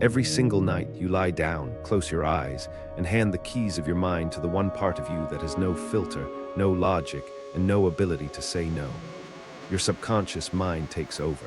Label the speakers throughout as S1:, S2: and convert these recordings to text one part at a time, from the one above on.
S1: Every single night, you lie down, close your eyes, and hand the keys of your mind to the one part of you that has no filter, no logic, and no ability to say no. Your subconscious mind takes over.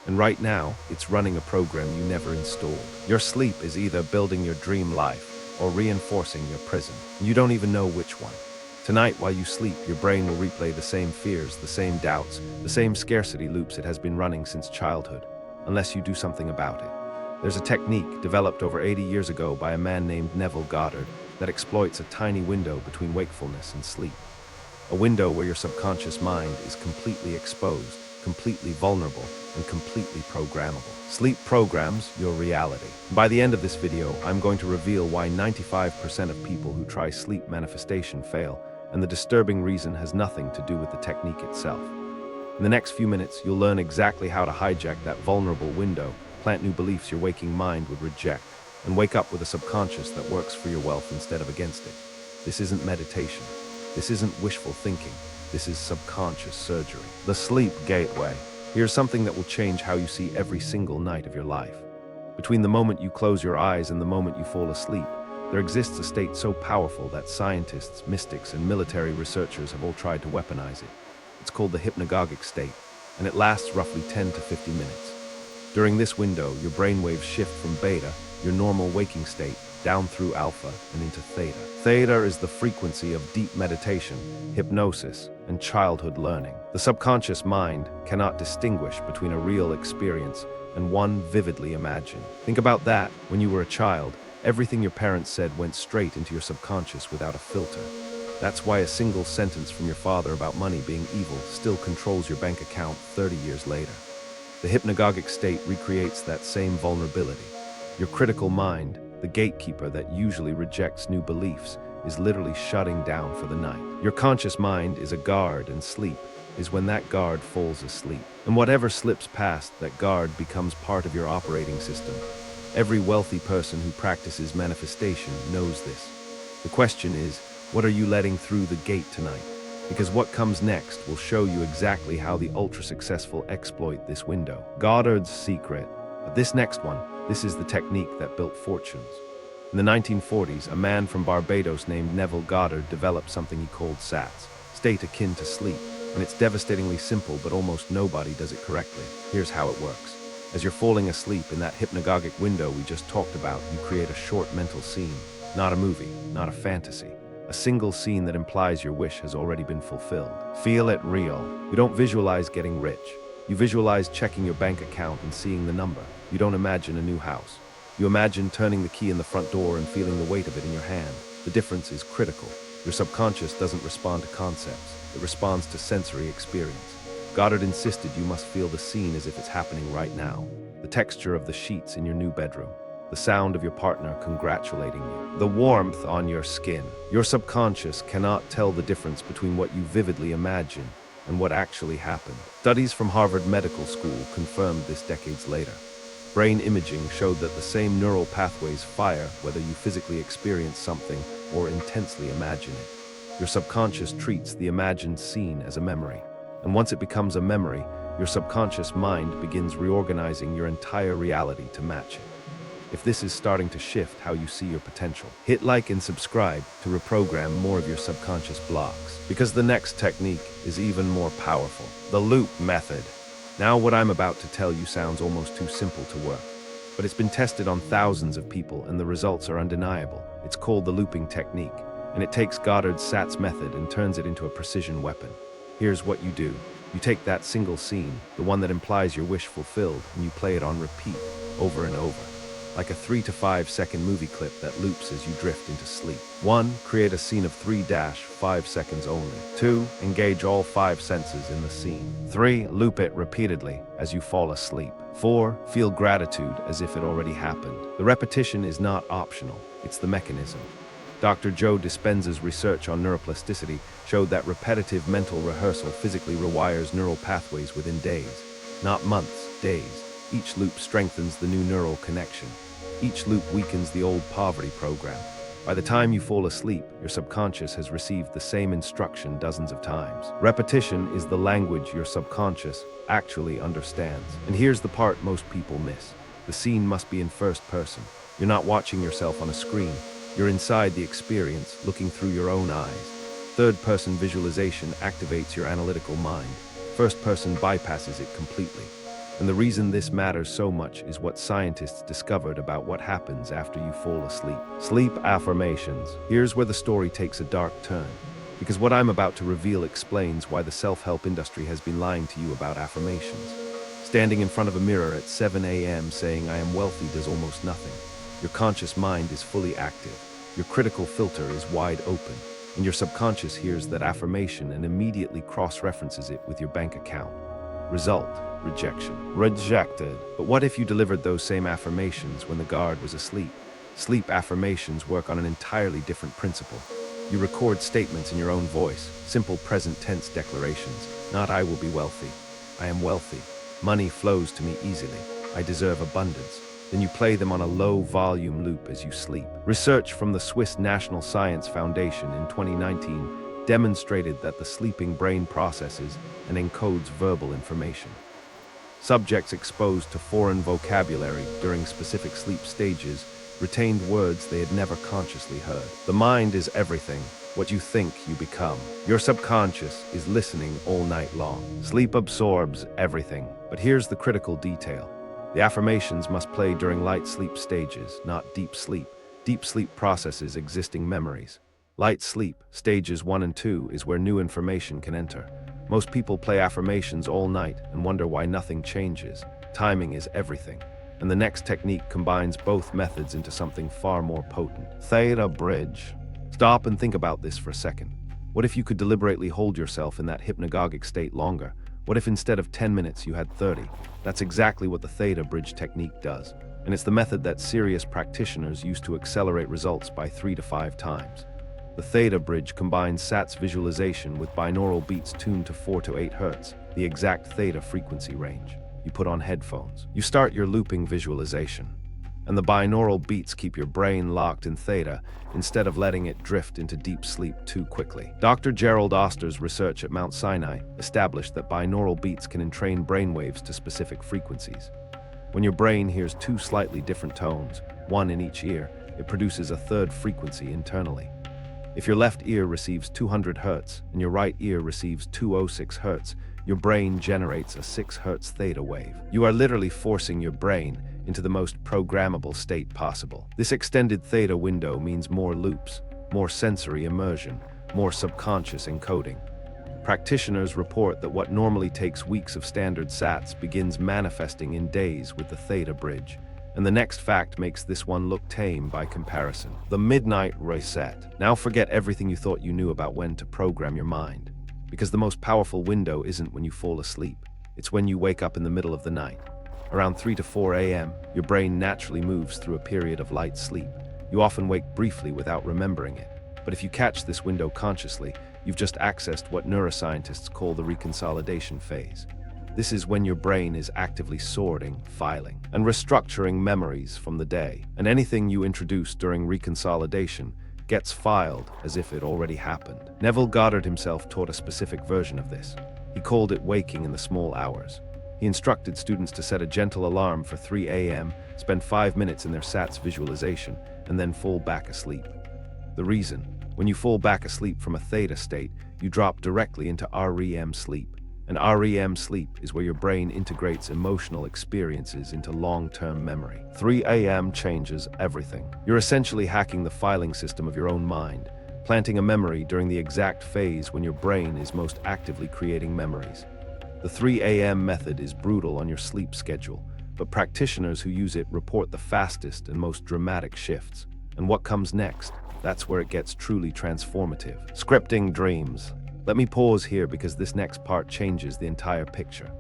S1: And right now, it's running a program you never installed. Your sleep is either building your dream life or reinforcing your prison. You don't even know which one. Tonight, while you sleep, your brain will replay the same fears, the same doubts, the same scarcity loops it has been running since childhood, unless you do something about it. There's a technique developed over 80 years ago by a man named Neville Goddard that exploits a tiny window between wakefulness and sleep. A window where your subconscious mind is completely exposed, completely vulnerable, and completely programmable. Sleep programs your reality. By the end of this video, I'm going to reveal why 95% of people who try sleep manifestation fail, and the disturbing reason has nothing to do with the technique itself. In the next few minutes, you'll learn exactly how to hijack that vulnerable window, plant new beliefs your waking mind would reject, and wake up with a subconscious that works for your wealth instead of against it. This isn't meditation. This isn't wishful thinking. This is subconscious surgery. The sleep gateway. Here's something that will change how you see every single night of your life. Between the moment you close your eyes and the moment you fall asleep, there exists a state so powerful that scientists, mystics, and military researchers have all tried to weaponize it. It's called the hypnagogic state, and it lasts roughly 10 to 50 minutes. During this window, your brainwaves shift from beta, your normal waking state, down through alpha and into theta. Theta is the frequency of deep meditation, hypnosis, and childhood learning. The subconscious mind cannot distinguish between a real experience and one vividly imagined. Think about that. When you were a child, everything your parents said went straight into your subconscious without a filter. That's why a single sentence from your father about money being evil still controls your bank account 30 years later. The hypnagogic state recreates that same vulnerability. Your critical mind, the gatekeeper that usually rejects new beliefs, is literally shutting down for the night. Your conscious mind is a guard, and sleep is when that guard falls asleep. And whatever slips past that guard becomes part of your operating system. Every wealthy person who practices manifestation knows this. The question is, what are you letting through the gate tonight? Because what comes next will show you exactly how the ultra-successful exploit this window. Goddard's secret. But this next one, this is the technique that built fortunes. In the 1940s, a man from Barbados named Neville Goddard developed something he called SATS, state akin to sleep, and it's devastatingly simple, but almost nobody does it correctly. Here's how it works. As you're falling asleep in that hypnagogic window we just talked about, you create a short mental scene, not a movie, not a fantasy. A single scene that implies your wish has already been fulfilled. Feel it real. You don't visualize getting rich. You visualize checking your bank account and seeing the number. You don't imagine a new house. You imagine turning the key in the front door and feeling the weight of it in your hand. The difference is critical. Your subconscious doesn't respond to concepts. It responds to sensory experience. Goddard insisted you must feel the scene as if it's happening right now. The texture of the sheets in your new bedroom. The sound of your partner congratulating you. The warmth on your skin. Your subconscious cannot tell the difference between what you vividly imagine and what actually happened. Studies from Harvard Medical School confirmed this decades later. Brain imaging showed that the same neural pathways fire whether you physically experience something or intensely imagine it. Your subconscious treats the imagined scene as a memory. And once it becomes a memory, your subconscious mind begins reorganizing your entire reality to match it. If this is starting to shift how you see your potential, hit like and subscribe to reprogram more of your subconscious blocks, because the next technique is even more powerful. The loop method. Now what I'm about to tell you sounds almost too simple to work, but it's been tested on thousands of people and the results are undeniable. It's called the looping technique, and it takes Goddard's SATS method and turns it into a precision weapon. Here's what you do. You take that single scene, the one that implies your wish fulfilled, and you play it on repeat, over and over. Like a 3 to 5 second movie clip that loops as you drift into sleep. 1. Create a scene of 3-5 seconds only. 2. Engage all 5 senses in the scene. 3. Loop it repeatedly as you fall asleep. 4. Feel gratitude as if it already happened. The repetition is not optional, it's the mechanism. Dr. Joe Dispenza's research on neuroplasticity showed that repetitive mental rehearsal physically rewires neural pathways within days, not months, days. Each loop strengthens the new neural connection. Each loop weakens the old poverty program. By the time you fall asleep, your subconscious has received the same instruction dozens of times. Repetition is the language your subconscious actually understands. And here's the part most people miss. The scene must be in first person. You're not watching yourself on a screen. You're inside the experience, looking through your own eyes. Third-person visualization activates your analytical mind. First person bypasses it completely. And the reason this matters so much is what scientists discovered about what happens after you fall asleep. Sleep affirmations. Here's where the story takes a dark turn. Because what I'm about to reveal explains why the self-help industry has been lying to you about affirmations. Standing in front of a mirror at 7 a.m. saying "I am wealthy" does almost nothing. Your conscious mind is fully active. Your critical filter is wide open. And your subconscious hears that affirmation and immediately cross-references it with your bank account. Result: rejection. Rejected. But what if you delivered those same affirmations when the guard was asleep? Sleep affirmations work on an entirely different principle. You record statements in your own voice, simple present tense declarations. Not "I will be wealthy." "I am wealthy." "Money flows to me easily." "I deserve abundance." Then you play them on a low-volume loop as you sleep. Research from the Swiss National Science Foundation in 2019 demonstrated that the sleeping brain processes and encodes verbal information. Subjects exposed to foreign vocabulary during specific sleep stages retained words they had never consciously heard. The mind is everything. What you think, you become. Your subconscious is listening all night long. Sleep absorbs everything. But here's the critical detail. The affirmations must play during light sleep stages, not deep sleep. Deep sleep processes existing memories. Light sleep, stages 1 and 2, is where new information can enter. Most people play affirmations all night and wonder why nothing changes. Timing is everything. And the next technique combines both methods into something far more potent. Theta bridge. Stop and think about this for a second. What if you could deliberately hold yourself in that hypnagogic state longer? What if instead of 10 minutes you had 30? That's exactly what the theta bridge technique does. And it's the method that serious practitioners use to accelerate results by 3 to 5 times. The theta bridge combines SATS visualization with binaural beats tuned to 4 to 8 Hz, the exact theta frequency range. You put on headphones. You start your looping visualization. And the binaural beats keep your brain locked in theta instead of letting it drift into deep sleep too quickly. Dr. Gerald Oster's research at Mount Sinai established that binaural beats can entrain brainwaves to specific frequencies. When your brain hears 2 slightly different tones, one in each ear, it produces a third frequency internally. If your left ear receives 200 Hz and your right ear receives 206 Hz, your brain generates a 6 Hz theta wave. You are literally forcing your brain into the most programmable state possible. This extended theta window means more loops, more sensory immersion, more subconscious encoding. Practitioners report that what normally takes weeks of standard SATs begins manifesting in days with the theta bridge. And the next fact makes this one look tame by comparison. The midnight reset. Now forget everything you thought you knew about when to program your mind. Because the most powerful window isn't when you fall asleep. It's when you wake up in the middle of the night. Around 3 to 4 a.m., your brain naturally moves through a period of light sleep. You often wake briefly without remembering it. But if you catch this window consciously, you've just accessed what neuroscientists call the reconsolidation phase. This is when your brain is actively sorting, filing, and restructuring memories from the day. And anything you introduce during reconsolidation gets filed as if it already happened. Neville Goddard himself taught a specific version of this. He called it waking in the small hours. He instructed students to set a gentle alarm for 3 a.m., spend 5 minutes in their SATS visualization, and then fall back asleep. The reason? When you fall back asleep from a theta state, you drop directly into REM sleep. And REM sleep is where your brain integrates emotional experiences into long-term memory. 3 a.m. changes everything. You're essentially hacking the filing system of your own mind, planting a memory during the exact phase when your brain is most actively creating memories. The 3 a.m. method is brutal on your sleep schedule, but practitioners who use it report the fastest and most dramatic shifts. And what comes next? That's where it gets truly transformative. Scripting dreams. Let me pause here because this next part changes the entire picture.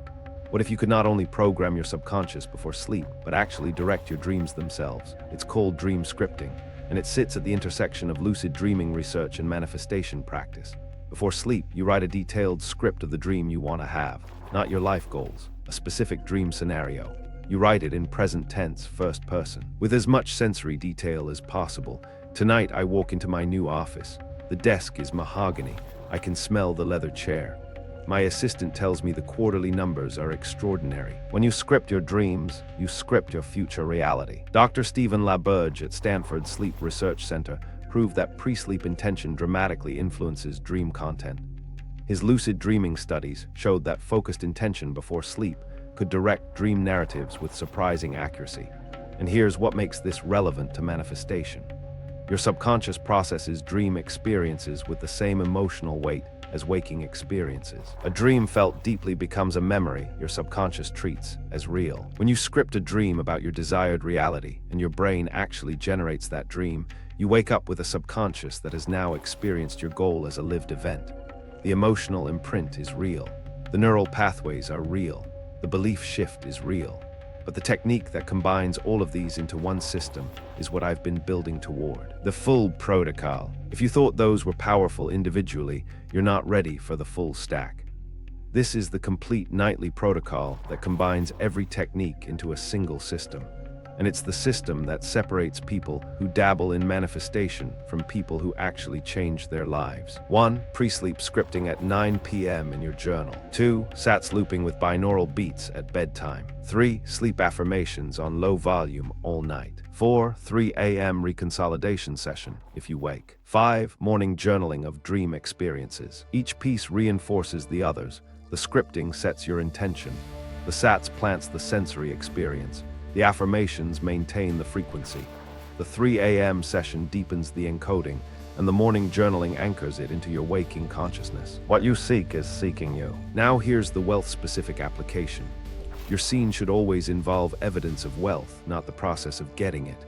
S1: What if you could not only program your subconscious before sleep, but actually direct your dreams themselves? It's called dream scripting, and it sits at the intersection of lucid dreaming research and manifestation practice. Before sleep, you write a detailed script of the dream you want to have, not your life goals, a specific dream scenario. You write it in present tense, first person, with as much sensory detail as possible. Tonight, I walk into my new office. The desk is mahogany. I can smell the leather chair. My assistant tells me the quarterly numbers are extraordinary. When you script your dreams, you script your future reality. Dr. Stephen LaBerge at Stanford Sleep Research Center proved that pre-sleep intention dramatically influences dream content. His lucid dreaming studies showed that focused intention before sleep could direct dream narratives with surprising accuracy. And here's what makes this relevant to manifestation. Your subconscious processes dream experiences with the same emotional weight as waking experiences. A dream felt deeply becomes a memory your subconscious treats as real. When you script a dream about your desired reality and your brain actually generates that dream, you wake up with a subconscious that has now experienced your goal as a lived event. The emotional imprint is real. The neural pathways are real. The belief shift is real. But the technique that combines all of these into one system is what I've been building toward. The full protocol. If you thought those were powerful individually, you're not ready for the full stack. This is the complete nightly protocol that combines every technique into a single system. And it's the system that separates people who dabble in manifestation from people who actually change their lives. 1. Pre-sleep scripting at 9 p.m. in your journal. 2. Sats looping with binaural beats at bedtime. 3. Sleep affirmations on low volume all night. 4. 3 a.m. reconsolidation session if you wake. 5. Morning journaling of dream experiences. Each piece reinforces the others. The scripting sets your intention. The Sats plants the sensory experience. The affirmations maintain the frequency. The 3 a.m. session deepens the encoding, and the morning journaling anchors it into your waking consciousness. What you seek is seeking you. Now here's the wealth-specific application. Your scene should always involve evidence of wealth, not the process of getting it.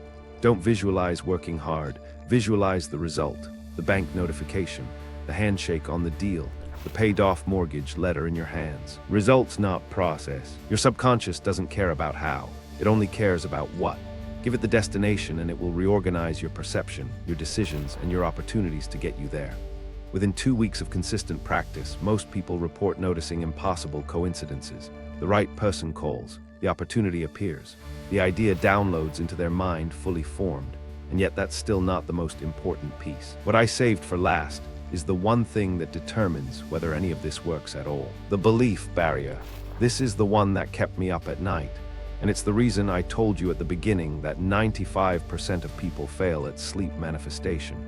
S1: Don't visualize working hard. Visualize the result, the bank notification, the handshake on the deal, the paid-off mortgage letter in your hands. Results, not process. Your subconscious doesn't care about how. It only cares about what. Give it the destination and it will reorganize your perception, your decisions, and your opportunities to get you there. Within 2 weeks of consistent practice, most people report noticing impossible coincidences. The right person calls, the opportunity appears, the idea downloads into their mind fully formed, and yet that's still not the most important piece. What I saved for last is the one thing that determines whether any of this works at all. The belief barrier. This is the one that kept me up at night. And it's the reason I told you at the beginning that 95% of people fail at sleep manifestation.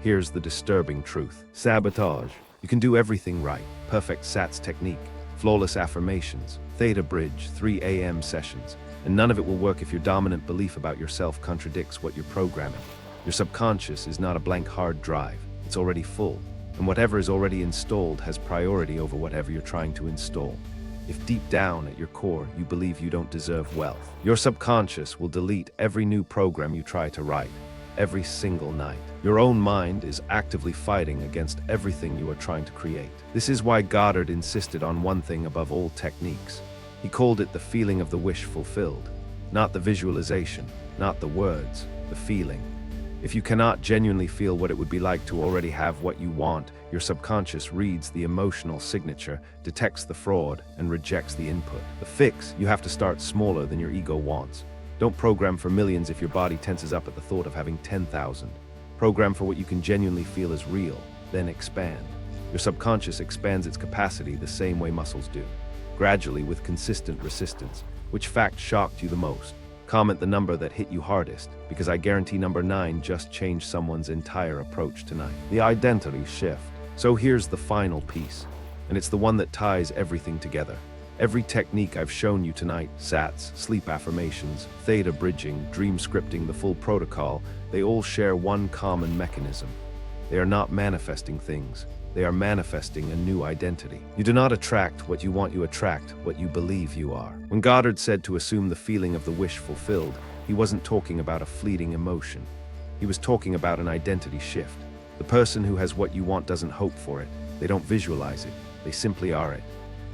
S1: Here's the disturbing truth. Sabotage. You can do everything right. Perfect Sats technique, flawless affirmations, theta bridge, 3 a.m. sessions. And none of it will work if your dominant belief about yourself contradicts what you're programming. Your subconscious is not a blank hard drive. It's already full. And whatever is already installed has priority over whatever you're trying to install. If deep down at your core you believe you don't deserve wealth, your subconscious will delete every new program you try to write, every single night. Your own mind is actively fighting against everything you are trying to create. This is why Goddard insisted on one thing above all techniques. He called it the feeling of the wish fulfilled, not the visualization, not the words, the feeling. If you cannot genuinely feel what it would be like to already have what you want, your subconscious reads the emotional signature, detects the fraud, and rejects the input. The fix, you have to start smaller than your ego wants. Don't program for millions if your body tenses up at the thought of having 10,000. Program for what you can genuinely feel is real, then expand. Your subconscious expands its capacity the same way muscles do, gradually with consistent resistance. Which fact shocked you the most? Comment the number that hit you hardest, because I guarantee number 9 just changed someone's entire approach tonight. The identity shift. So here's the final piece, and it's the one that ties everything together. Every technique I've shown you tonight, Sats, sleep affirmations, theta bridging, dream scripting, the full protocol, they all share one common mechanism. They are not manifesting things. They are manifesting a new identity. You do not attract what you want, you attract what you believe you are. When Goddard said to assume the feeling of the wish fulfilled, he wasn't talking about a fleeting emotion. He was talking about an identity shift. The person who has what you want doesn't hope for it. They don't visualize it. They simply are it.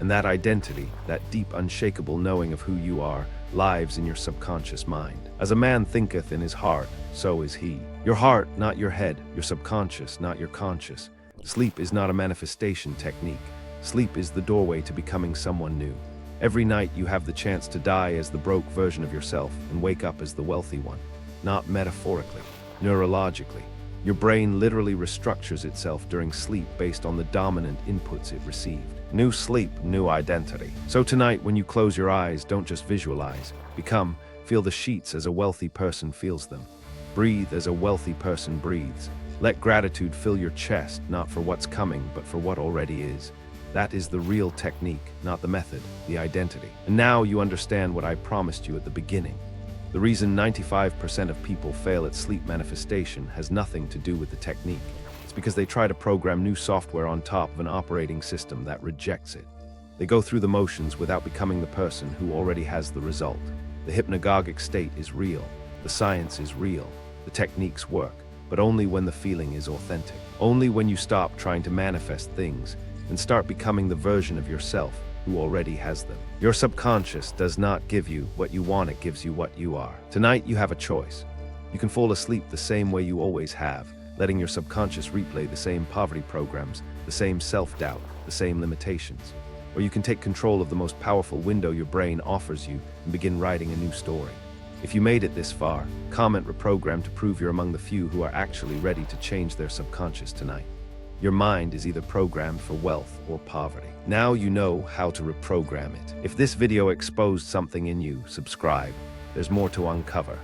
S1: And that identity, that deep, unshakable knowing of who you are, lives in your subconscious mind. As a man thinketh in his heart, so is he. Your heart, not your head. Your subconscious, not your conscious. Sleep is not a manifestation technique. Sleep is the doorway to becoming someone new. Every night you have the chance to die as the broke version of yourself and wake up as the wealthy one. Not metaphorically, neurologically. Your brain literally restructures itself during sleep based on the dominant inputs it received. New sleep, new identity. So tonight, when you close your eyes, don't just visualize. Feel the sheets as a wealthy person feels them. Breathe as a wealthy person breathes. Let gratitude fill your chest, not for what's coming, but for what already is. That is the real technique, not the method, the identity. And now you understand what I promised you at the beginning. The reason 95% of people fail at sleep manifestation has nothing to do with the technique. It's because they try to program new software on top of an operating system that rejects it. They go through the motions without becoming the person who already has the result. The hypnagogic state is real. The science is real. The techniques work, but only when the feeling is authentic. Only when you stop trying to manifest things and start becoming the version of yourself who already has them. Your subconscious does not give you what you want, it gives you what you are. Tonight you have a choice. You can fall asleep the same way you always have, letting your subconscious replay the same poverty programs, the same self-doubt, the same limitations. Or you can take control of the most powerful window your brain offers you and begin writing a new story. If you made it this far, comment reprogram to prove you're among the few who are actually ready to change their subconscious tonight. Your mind is either programmed for wealth or poverty. Now you know how to reprogram it. If this video exposed something in you, subscribe. There's more to uncover.